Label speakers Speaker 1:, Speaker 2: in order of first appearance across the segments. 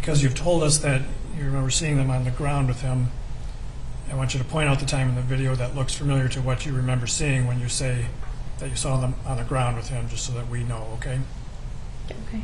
Speaker 1: because you've told us that you remember seeing them on the ground with him, I want you to point out the time in the video that looks familiar to what you remember seeing when you say that you saw them on the ground with him, just so that we know, okay?
Speaker 2: Okay.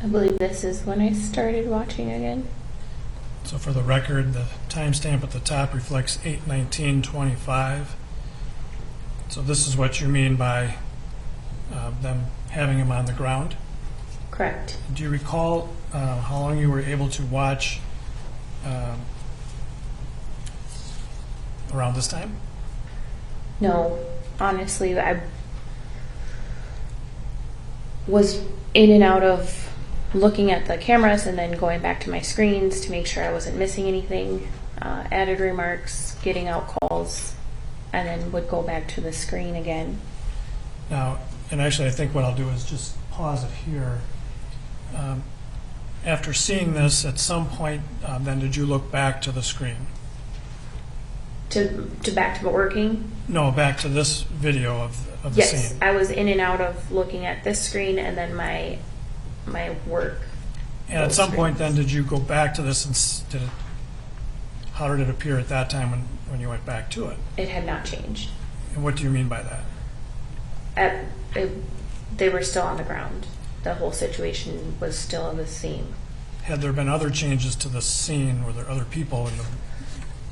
Speaker 2: I believe this is when I started watching again.
Speaker 1: So for the record, the timestamp at the top reflects 8/19/25. So this is what you mean by them having him on the ground?
Speaker 2: Correct.
Speaker 1: Do you recall how long you were able to watch around this time?
Speaker 2: No, honestly, I was in and out of looking at the cameras and then going back to my screens to make sure I wasn't missing anything, added remarks, getting out calls, and then would go back to the screen again.
Speaker 1: Now, and actually I think what I'll do is just pause it here. After seeing this, at some point, then did you look back to the screen?
Speaker 2: To back to working?
Speaker 1: No, back to this video of the
Speaker 2: Yes,
Speaker 1: scene.
Speaker 2: I was in and out of looking at this screen and then my work.
Speaker 1: And at some point then, did you go back to this and how did it appear at that time when you went back to it?
Speaker 2: It had not changed.
Speaker 1: And what do you mean by that?
Speaker 2: They were still on the ground. The whole situation was still the same.
Speaker 1: Had there been other changes to the scene? Were there other people in the...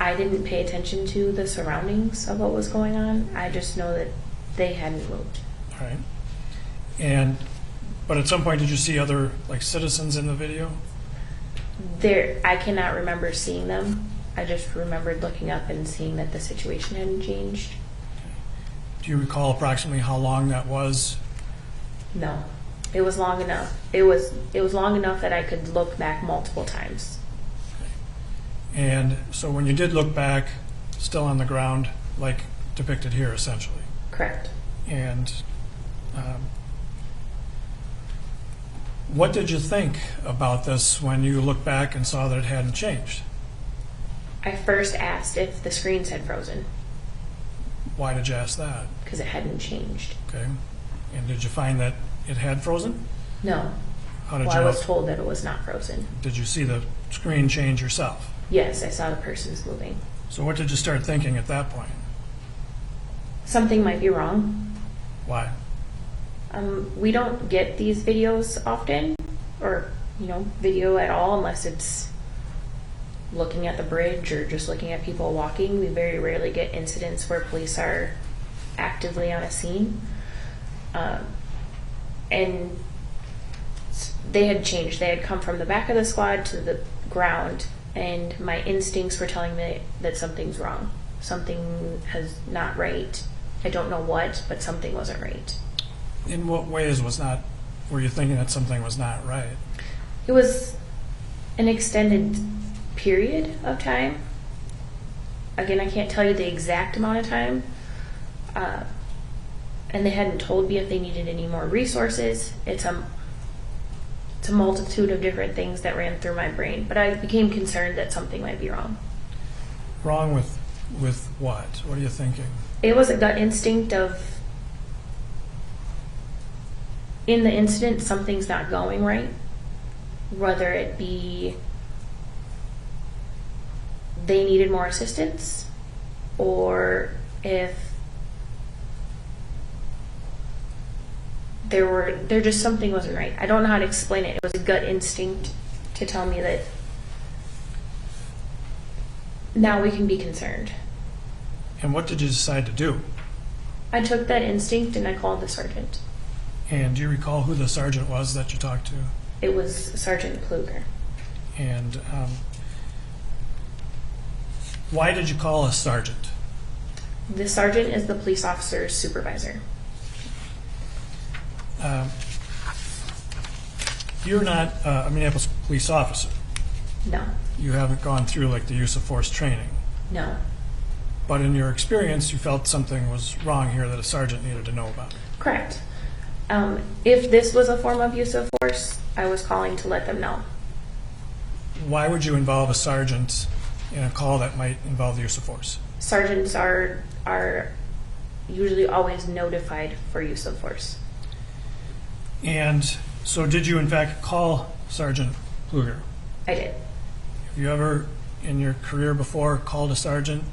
Speaker 2: I didn't pay attention to the surroundings of what was going on. I just know that they hadn't moved.
Speaker 1: All right. But at some point, did you see other citizens in the video?
Speaker 2: I cannot remember seeing them. I just remembered looking up and seeing that the situation hadn't changed.
Speaker 1: Do you recall approximately how long that was?
Speaker 2: No. It was long enough. It was long enough that I could look back multiple times.
Speaker 1: And so when you did look back, still on the ground, like depicted here, essentially.
Speaker 2: Correct.
Speaker 1: And what did you think about this when you looked back and saw that it hadn't changed?
Speaker 2: I first asked if the screens had frozen.
Speaker 1: Why did you ask that?
Speaker 2: Because it hadn't changed.
Speaker 1: Okay. And did you find that it had frozen?
Speaker 2: No.
Speaker 1: How did
Speaker 2: I was told that it was not frozen.
Speaker 1: Did you see the screen change yourself?
Speaker 2: Yes, I saw the person's moving.
Speaker 1: So what did you start thinking at that point?
Speaker 2: Something might be wrong.
Speaker 1: Why?
Speaker 2: We don't get these videos often, or video at all, unless it's looking at the bridge or just looking at people walking. We very rarely get incidents where police are actively on a scene. And they had changed. They had come from the back of the squad to the ground, and my instincts were telling me that something's wrong. Something is not right. I don't know what, but something wasn't right.
Speaker 1: In what ways were you thinking that something was not right?
Speaker 2: It was an extended period of time. Again, I can't tell you the exact amount of time. And they hadn't told me if they needed any more resources. It's a multitude of different things that ran through my brain, but I became concerned that something might be wrong.
Speaker 1: Wrong with what? What are you thinking?
Speaker 2: It was a gut instinct of, in the incident, something's not going right. Whether it be they needed more assistance, or if there just something wasn't right. I don't know how to explain it. It was a gut instinct to tell me that now we can be concerned.
Speaker 1: And what did you decide to do?
Speaker 2: I took that instinct and I called the sergeant.
Speaker 1: And do you recall who the sergeant was that you talked to?
Speaker 2: It was Sergeant Pluger.
Speaker 1: And why did you call a sergeant?
Speaker 2: The sergeant is the police officer's supervisor.
Speaker 1: You're not a Minneapolis police officer.
Speaker 2: No.
Speaker 1: You haven't gone through like the use of force training.
Speaker 2: No.
Speaker 1: But in your experience, you felt something was wrong here that a sergeant needed to know about.
Speaker 2: Correct. If this was a form of use of force, I was calling to let them know.
Speaker 1: Why would you involve a sergeant in a call that might involve the use of force?
Speaker 2: Sergeants are usually always notified for use of force.
Speaker 1: And so did you in fact call Sergeant Pluger?
Speaker 2: I did.
Speaker 1: Have you ever in your career before called a sergeant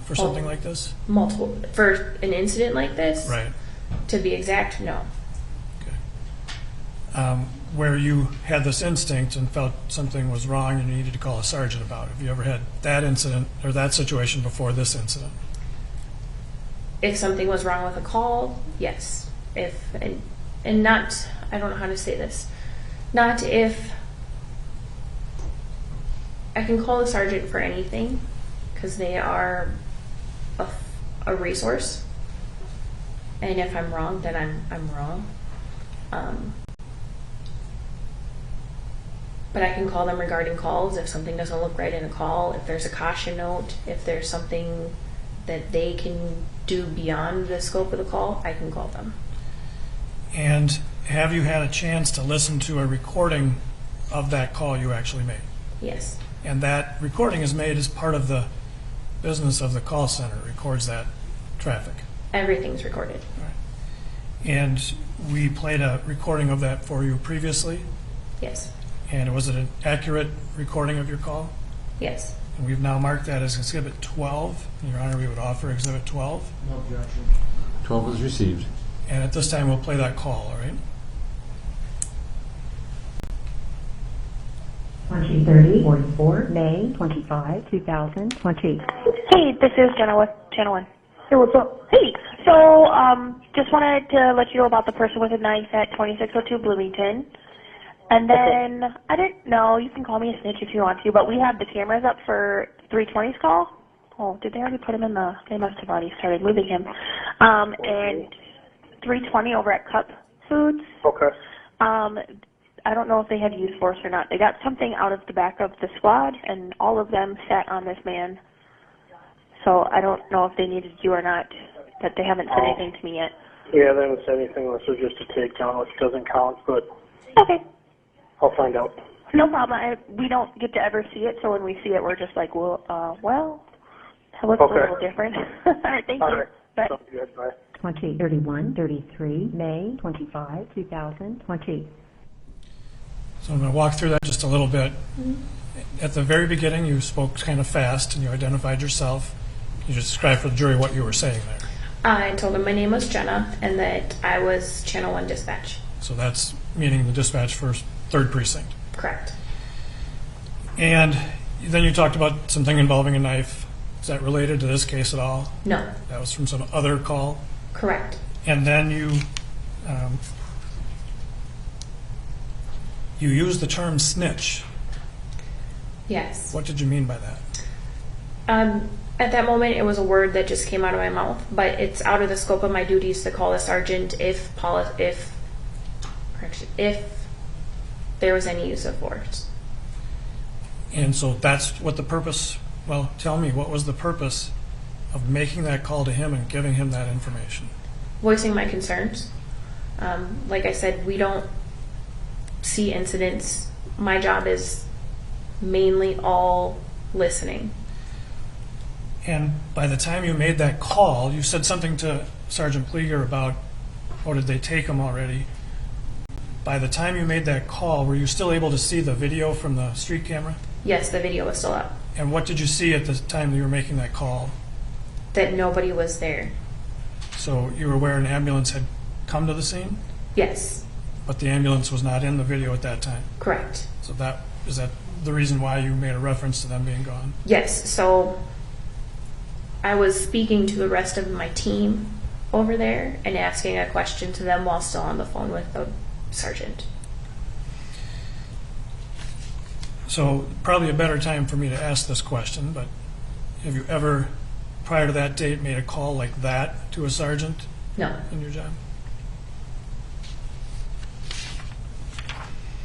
Speaker 1: for something like this?
Speaker 2: Multiple. For an incident like this?
Speaker 1: Right.
Speaker 2: To be exact, no.
Speaker 1: Okay. Where you had this instinct and felt something was wrong and you needed to call a sergeant about it. Have you ever had that incident or that situation before this incident?
Speaker 2: If something was wrong with a call, yes. And not, I don't know how to say this, not if I can call the sergeant for anything because they are a resource, and if I'm wrong, then I'm wrong. But I can call them regarding calls if something doesn't look right in a call, if there's a caution note, if there's something that they can do beyond the scope of the call, I can call them.
Speaker 1: And have you had a chance to listen to a recording of that call you actually made?
Speaker 2: Yes.
Speaker 1: And that recording is made as part of the business of the call center. It records that traffic.
Speaker 2: Everything's recorded.
Speaker 1: Right. And we played a recording of that for you previously.
Speaker 2: Yes.
Speaker 1: And was it an accurate recording of your call?
Speaker 2: Yes.
Speaker 1: And we've now marked that as Exhibit 12. Your Honor, we would offer Exhibit 12.
Speaker 3: No objection.
Speaker 4: 12 was received.
Speaker 1: And at this time, we'll play that call, all right?
Speaker 5: 2030 44 May 25 2020.
Speaker 6: Hey, this is Jena with Channel 1. Hey, what's up? Hey, so, just wanted to let you know about the person with a knife at 2602 Bloomington. And then, I didn't know, you can call me a snitch if you want to, but we have the cameras up for 320's call. Oh, did they already put him in the, they must have already started moving him. And 320 over at Cup Foods.
Speaker 3: Okay.
Speaker 6: I don't know if they had used force or not. They got something out of the back of the squad, and all of them sat on this man. So I don't know if they needed you or not, but they haven't said anything to me yet.
Speaker 3: Yeah, they haven't said anything unless it's just a takedown, which doesn't count, but
Speaker 6: Okay.
Speaker 3: I'll find out.
Speaker 6: No problem. We don't get to ever see it, so when we see it, we're just like, well, that looks a little different. All right, thank you.
Speaker 3: All right.
Speaker 6: Bye.
Speaker 3: Sounds good. Bye.
Speaker 5: 2031 33 May 25 2020.
Speaker 1: So I'm going to walk through that just a little bit. At the very beginning, you spoke kind of fast and you identified yourself. You just described for the jury what you were saying there.
Speaker 2: I told them my name was Jena and that I was Channel 1 dispatch.
Speaker 1: So that's meaning the dispatch for 3rd Precinct.
Speaker 2: Correct.
Speaker 1: And then you talked about something involving a knife. Is that related to this case at all?
Speaker 2: No.
Speaker 1: That was from some other call?
Speaker 2: Correct.
Speaker 1: And then you used the term snitch.
Speaker 2: Yes.
Speaker 1: What did you mean by that?
Speaker 2: At that moment, it was a word that just came out of my mouth, but it's out of the scope of my duties to call a sergeant if there was any use of force.
Speaker 1: And so that's what the purpose, well, tell me, what was the purpose of making that call to him and giving him that information?
Speaker 2: Voicing my concerns. Like I said, we don't see incidents. My job is mainly all listening.
Speaker 1: And by the time you made that call, you said something to Sergeant Pleger about, oh, did they take him already? By the time you made that call, were you still able to see the video from the street camera?
Speaker 2: Yes, the video was still up.
Speaker 1: And what did you see at the time that you were making that call?
Speaker 2: That nobody was there.
Speaker 1: So you were aware an ambulance had come to the scene,
Speaker 2: Yes,
Speaker 1: but the ambulance was not in the video at that time.
Speaker 2: correct.
Speaker 1: So is that the reason why you made a reference to them being gone?
Speaker 2: Yes, so I was speaking to the rest of my team over there and asking a question to them while still on the phone with the sergeant.
Speaker 1: So probably a better time for me to ask this question, but have you ever, prior to that date, made a call like that to a sergeant
Speaker 2: No,
Speaker 1: in your job?